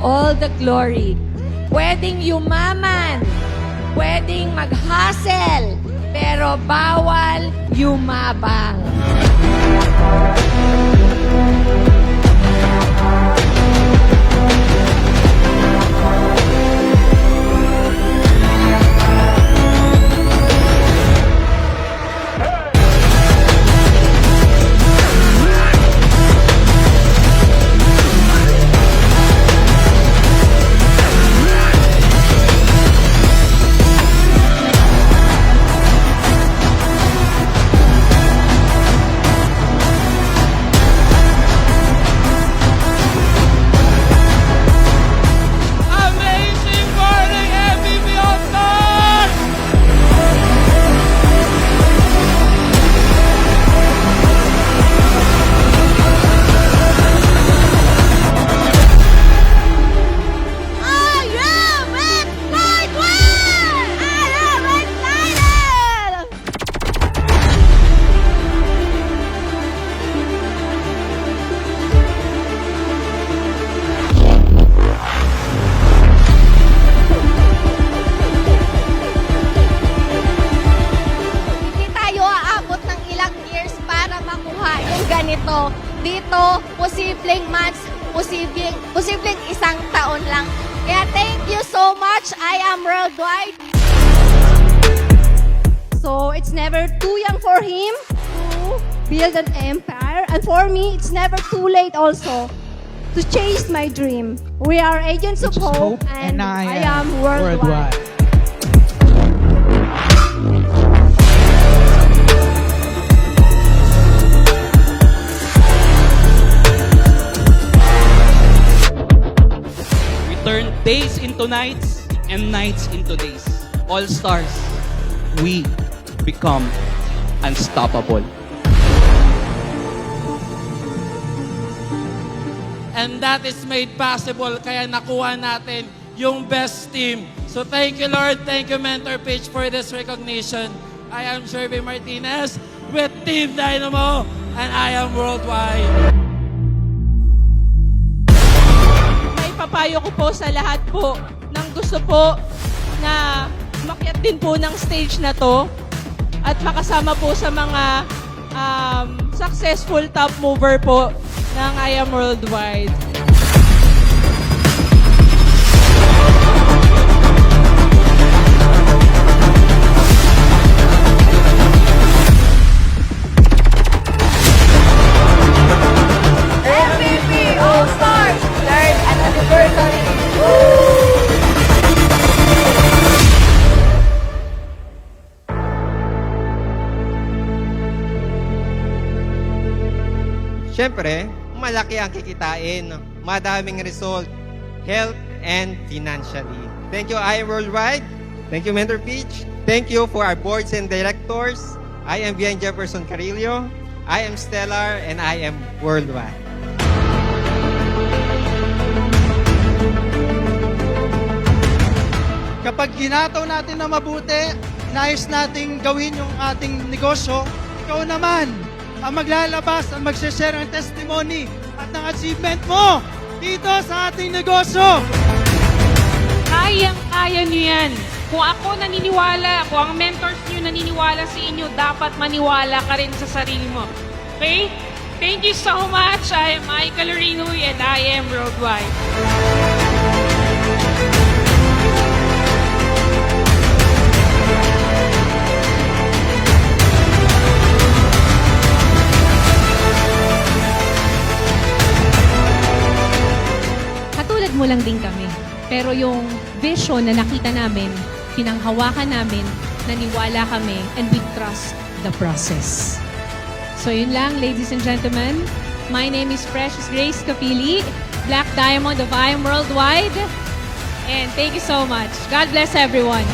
all the glory. Pwedeng yumaman, pwedeng mag-hustle, pero bawal yumabang. Amazing morning, MVP All-Stars! I am excited! I am excited! Hindi tayo aabot ng ilang years para makuha yung ganito. Dito, posibleng months, posibleng isang taon lang. Kaya thank you so much. I am worldwide. So it's never too young for him to build an empire. And for me, it's never too late also to chase my dream. We are agents of Which is hope, hope, and and I am worldwide. We turn days into nights and nights into days. All stars, we become unstoppable. And that is made possible kaya nakuha natin yung best team. So thank you, Lord. Thank you, Mentor Pitch, for this recognition. I am Shervy Martinez with Team Dynamo, and I am worldwide. May papayo ko po sa lahat po ng gusto po na umakyat din po ng stage na to at makasama po sa mga successful top mover po ng I Am Worldwide. MVP All-Stars! Third anniversary! Siyempre, malaki ang kikitain, madaming result, health and financially. Thank you, I Am Worldwide. Thank you, Mentor Peach. Thank you for our boards and directors. I am Bian Jefferson Carillo. I am Stellar and I am Worldwide. Kapag ginataw natin na mabuti, nais nating gawin yung ating negosyo, ikaw naman ang maglalabas, ang magsashare ng testimony at ng achievement mo dito sa ating negosyo. Kayang-kaya nyo yan. Kung ako naniniwala, kung ang mentors nyo naniniwala sa inyo, dapat maniwala ka rin sa sarili mo. Okay? Thank you so much. I am Michael Rinoy and I am Worldwide. Katulad mo lang din kami. Pero yung vision na nakita namin, pinanghawakan namin, naniwala kami, and we trust the process. So yun lang, ladies and gentlemen. My name is Precious Grace Capili, Black Diamond of I Am Worldwide. And thank you so much. God bless everyone.